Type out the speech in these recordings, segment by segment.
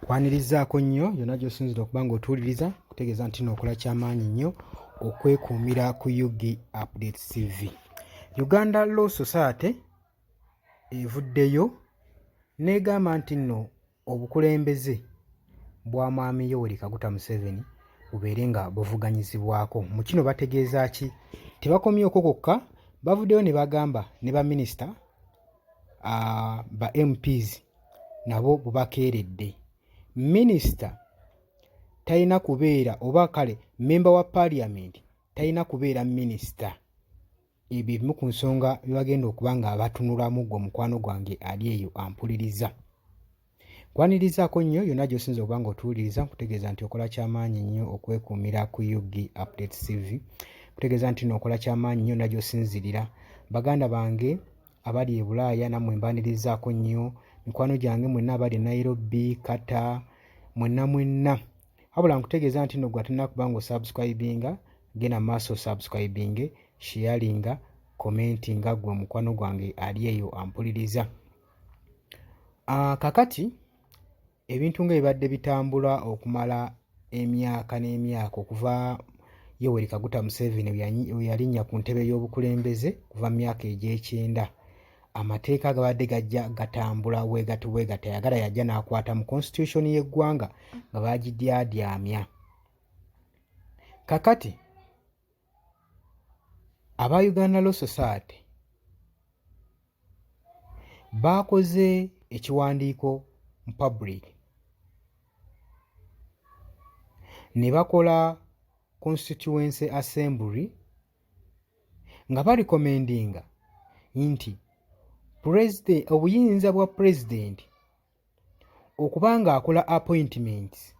Kwanirizaako nnyo yonna gy'osinzira okuba ng'otuwuliriza kutegeeza nti n'okola ky'amaanyi nnyo okwekuumira ku UG Updates TV. Uganda Law Society evuddeyo n'egamba nti nno obukulembeze bwa Mwami Yoweri Kaguta Museveni bubeere nga buvuganyizibwako. Mu kino bategeeza ki? Tebakomyeko kokka, bavuddeyo ne bagamba ne baminisita ba MPs nabo bubakeeredde. Minisita talina kubeera oba kale memba wa parliament talina kubeera minisita. Ebyo ebimu ku nsonga byebagenda okuba nga batunulamu gwe mukwano gwange ali eyo ampuliriza. Kwanirizaako nnyo yonna gy'osinza okuba nga otuwuliriza kutegeeza nti okola ky'amaanyi nnyo okwekuumira ku UG Updates TV. Kutegeeza nti n'okola ky'amaanyi nnyo yonna gy'osinzirira. Baganda bange abali e Bulaaya nammwe mbanirizaako nnyo. Mikwano gyange mwenna abali Nairobi, Kata, mwenna. Wabula nkutegeeza nti nno gwe atalina kuba ng'osubscribinga, genda maaso subscribing, sharinga, commentinga gwe mukwano gwange ali eyo ampuliriza. Kakati ebintu nga bibadde bitambula okumala emyaka n'emyaka okuva Yoweri Kaguta Museveni we yalinnya ku ntebe y'obukulembeze kuva mu myaka egy'ekyenda. Amateeka gabadde gajja gatambula weegati ayagala yajja n'akwata mu constitution y'eggwanga nga baagidyadyamya. Kakati aba Uganda Law Society baakoze ekiwandiiko mu public ne bakola constituency assembly nga balikomendinga nti obuyinza bwa president okuba ng'akola appointments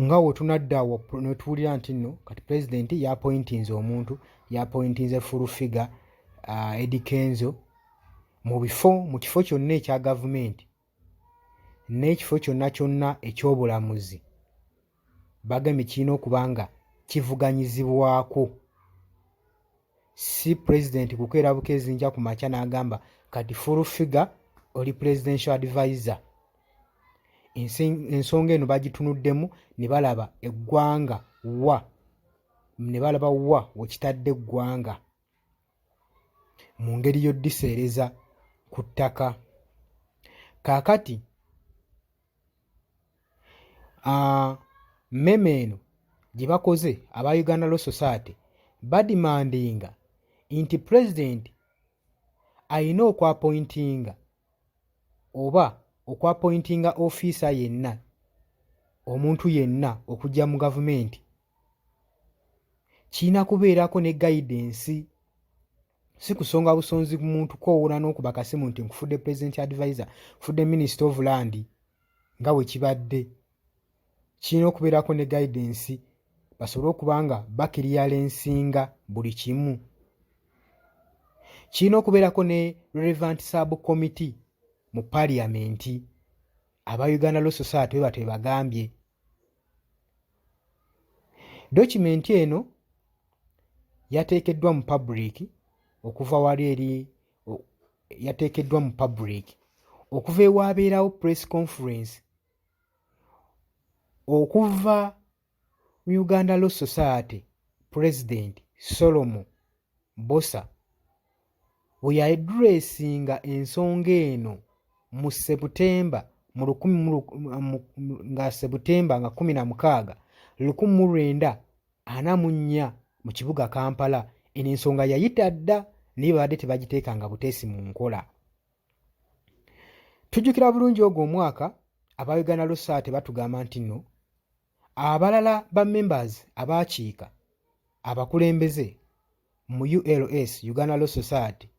nga wetunadda netuwulira nti nno kati president yaappointinze omuntu, yaappointinze full figure Eddie Kenzo mu kifo kyonna ekya gavumenti n'ekifo kyonna eky'obulamuzi, bagambye kirina okuba nga kivuganyizibwako. Si president kukeera bukeezi nja ku makya n'agamba kati full figure oli presidential advisor. Ensonga eno bagitunuddemu ne balaba eggwanga ne balaba wa wekitadde eggwanga mu ngeri y'oddiseereza ku ttaka. Kaakati mmeme eno gye bakoze aba Uganda Law Society badimandinga nti president ayina okwapointinga oba okwapointinga ofiisa yenna, omuntu yenna okujja mu gavumenti kirina kubeerako ne guidance. Si kusonga busonzi ku muntu kwowola n'okuba kasimu nti nkufudde president advisor, nkufudde minister of land nga bwe kibadde. Kirina okubeerako ne guidance basobole okuba nga bakiriyalensinga buli kimu. Kirina okubeerako ne relevant subcommittee mu parliament. Aba Uganda Law Society bwe batyo bagambye. Dokimenti eno yateekeddwa mu public okuva wali eri yateekeddwa mu public okuva ewaabeerawo press conference okuva mu Uganda Law Society President Solomon Bosa we yaadressinga ensonga eno mu September nga September nga 16 1944 mu kibuga Kampala. Eno ensonga yayita dda naye babadde tebagiteekanga buteesi mu nkola. Tujjukira bulungi ogwo omwaka aba Uganda Law Society batugamba nti nno abalala ba members abaakiika abakulembeze mu ULS Uganda Law Society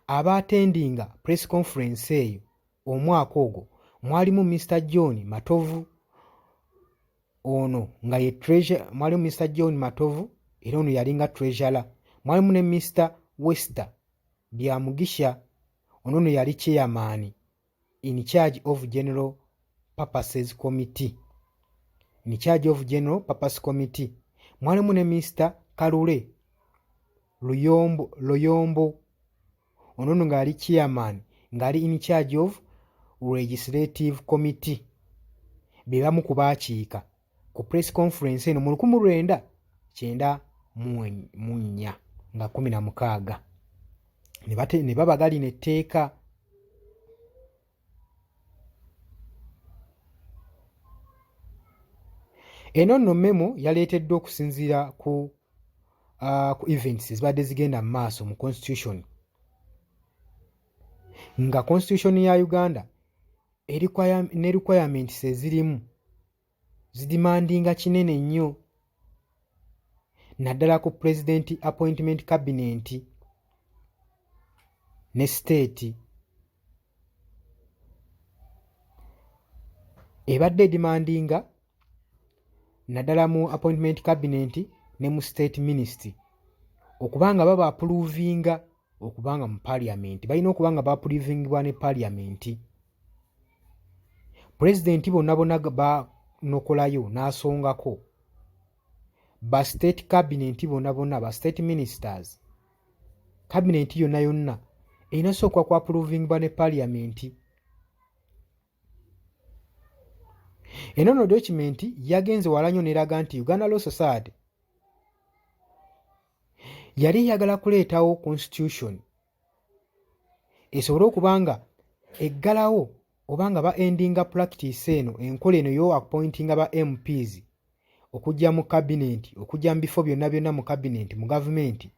abaatendinga press conference eyo omwaka ogwo mwalimu Mr. John Matovu, ono nga ye treasurer, mwalimu Mr. John Matovu era ono yalinga treasurer, mwalimu ne Mr. Wester Byamugisha, ono yali chairman in charge of General Purposes Committee. In charge of General Purpose Committee. Mwalimu ne Mr. Kalule Loyombo, ono ngali chairman, ngali in charge of Legislative Committee be bamu ku baakiika ku press conference eno mu 1994 nga 16 ne baba galina etteeka. Eno nno memo yaleeteddwa okusinziira ku events ezibadde zigenda mu maaso mu constitution, nga constitution ya Uganda ne requirements ezirimu zidimandinga kinene nnyo, naddala ku president appointment cabinet ne state ebadde edimandinga naddala mu appointment cabinet ne mu state ministry okubanga baba approvinga okubanga mu parliament balina okubanga baapprovingibwa ne parliament. President bonna banokolayo n'asongako, ba state cabinet bonna ba state ministers, cabinet yonna erina sooka ku approvingibwa ne parliament. Eno document yagenze wala nnyo n'eraga nti Uganda Law Society yali eyagala kuleetawo constitution esobole okubanga eggalawo obanga ba endinga practice eno enkola eno yo appointinga ba MPs okujja mu cabinet, okujja mu bifo byonna mu cabinet mu government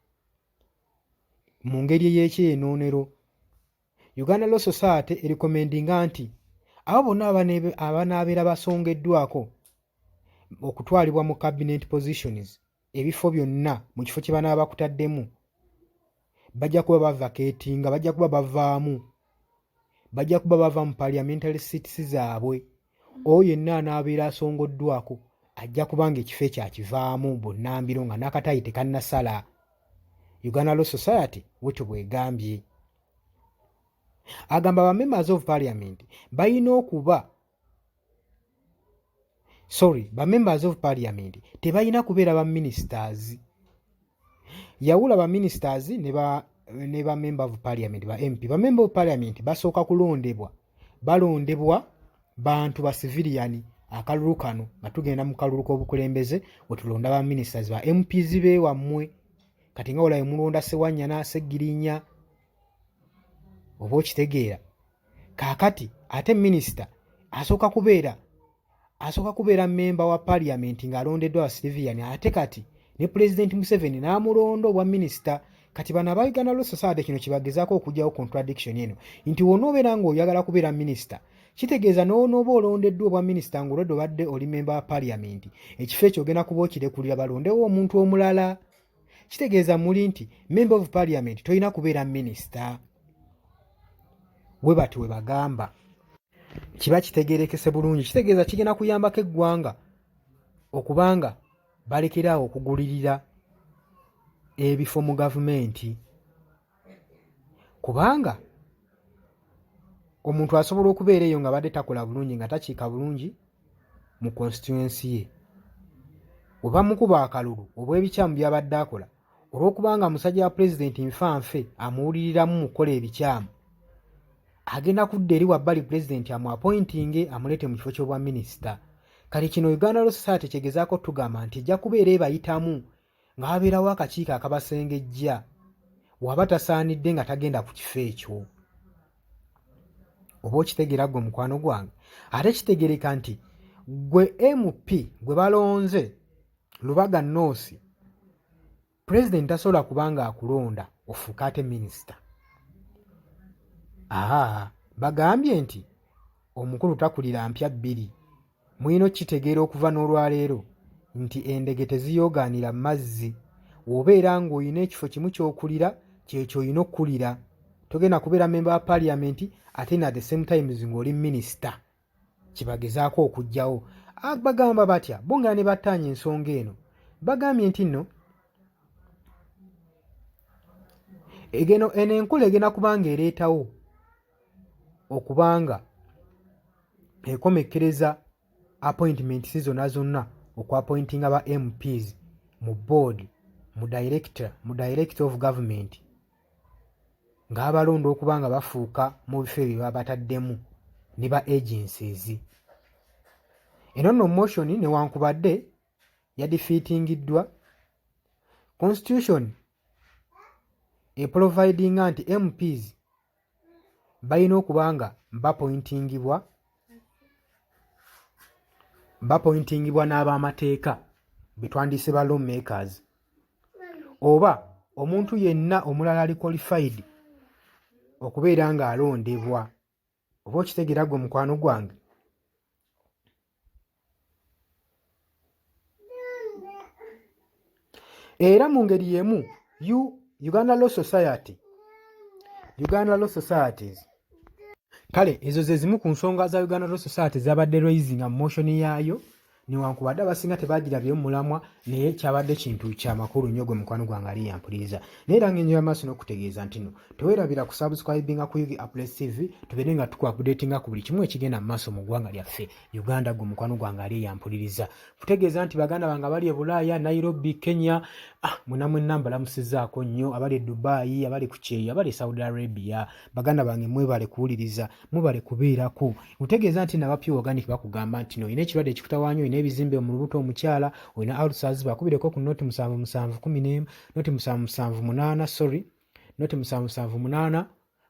mu ngeri ey'ekyenoonero. Uganda Law Society erecommendinga nti abo bonna abanaabeera basongeddwako okutwalibwa mu cabinet positions, ebifo byonna mu kifo kye banaaba bakutaddemu, bajja kuba bavacatinga, bajja kuba bavaamu, bajja kuba bava mu parliamentary seats zaabwe. Oyo yenna anaabeera asongoddwako ajja kubanga ekifo ekyo akivaamu bunnambiro nga n'akatayi tekannasala. Uganda Law Society bwetyo bwegambye. Agamba ba members of parliament balina okuba ba members of parliament tebalina kubeera ba ministers. Yawula ba ministers ne ba member of parliament, ba MP. Ba member of parliament basooka kulondebwa, balondebwa bantu ba civilian. Akalulu kano nga tugenda mu kalulu k'obukulembeze wetulonda ba ministers, ba MPs beewammwe. Kati nga olayo mulonda Sewanyana, Segirinya, oba okitegeera. Kaakati ate minister asooka kubeera member wa parliament ng'alondeddwa wa civilian, ate kati ne President Museveni n'amulonda obwa minister. Kati bano aba Uganda Law Society kino kibagezaako okugyawo contradiction eno nti wonoobeera ng'oyagala kubeera minister, kitegeeza n'onooba olondeddwa obwa minister ng'olwedde obadde oli member wa parliament, ekifo ekyo ogenda kuba okirekulira balondewo omuntu omulala. Kitegeeza muli nti member of parliament tolina kubeera minister. Bwe bati we bagamba. Kiba kitegeerekese bulungi. Kitegeeza kigenda kuyambako eggwanga okubanga balekeraawo okugulirira ebifo mu gavumenti, kubanga omuntu asobola okubeera eyo nga badde takola bulungi, nga takiika bulungi mu constituency ye. Oba mukuba akalulu obw'ebikyamu byabadde akola, olw'okubanga musajja wa pulezidenti nfanfe amuwuliriramu mukola ebikyamu, agenda kudda eri wabbali pulezidenti amuappointinge amuleete mu kifo ky'obwa minisita. Kale kino Uganda Law Society kyegezaako tugamba nti ejja kubeera ebayitamu nga wabeerawo akakiiko akabasengejja waba tasaanidde nga tagenda ku kifo ekyo. Oba okitegeera gwe mukwano gwange. Ate kitegereka nti gwe MP gwe balonze Lubaga North, pulezidenti tasobola kubanga akulonda ofuuka ate minisita. Bagambye nti omukulu takulira mpya bbiri. Mulina okitegeera okuva n'olwaleero nti endege teziyoogaanira mazzi. Wobeera ng'olina ekifo kimu ky'okulira, kyekyo olina okkulira. Togenda kubeera member wa parliament ate na the same times ng'oli minisita. Kibagezaako okugyawo. Bagamba batya bongera ne battaanya ensonga eno. Bagambye nti nno eno enkola egenda kubanga ereetawo okubanga ekomekkereza appointments zonna okwapointinga ba MPs mu board, mu director of government, ng'abalonda okubanga bafuuka mu bifo ebyo babataddemu ne ba agencies. Eno no motion newankubadde yadefeatingiddwa, constitution eprovidinga nti MPs balina okuba nga bapointingibwa n'abamateeka betwandise ba lawmakers oba omuntu yenna omulala ali qualified okubeera nga alondebwa. Oba okitegeera gwe mukwano gwange? Era mu ngeri yemu Uganda Law Societies kale ezo ze zimu ku nsonga za Uganda Law Society zabadde raising mu motion yaayo, newankubadde abasinga tebagirabye mu mulamwa, naye kyabadde kintu kya makulu nnyo gwe mukwano gwange ali yampuliriza. Naye era ng'enyo y'amaaso n'okutegeeza nti no teweerabira ku subscribinga ku UG Updates TV, tubeere nga tukuupdatinga ku buli kimu ekigenda mu maaso mu ggwanga lyaffe Uganda gwe mukwano gwange ali yampuliriza. Kutegeeza nti baganda bange abali e Bulaaya, Nairobi, Kenya, mwenna mbalamusizaako nnyo, abali e Dubai, abali ku Kyeyo, abali e Saudi Arabia, baganda bange mwebale kuwuliriza, mubale kubeerako. Kutegeeza nti nabapya organic bakugamba nti no olina ekirwadde ekikutawaanya, olina ebizimbe mu lubuto omukyala, olina ulcers, bakubireko ku noti 7711 noti 7778 sorry noti 7778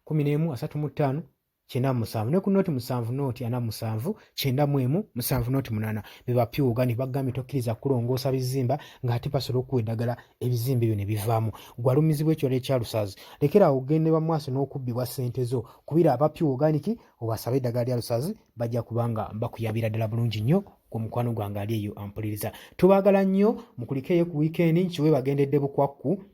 11 35 97 ne ku noti 7 noti 47 91 7 noti 8 bebapya organic bagambye tokkiriza kulongoosa bizimba ng'ate basobola okuwa eddagala ebizimbe ebyo ne bivaamu. Gwalumizibwa ekirwadde ekya ulcers, lekeraawo ogende mu maaso n'okubbibwa ssente zo, kubira abapya organic obasabe eddagala lya ulcers bajja kubanga bakuyambira ddala bulungi nnyo ku mukwano gwange ali eyo ampuliriza. Tubaagala nnyo, mukulikeeyo ku weekend, nkiwe bagendedde bukwakku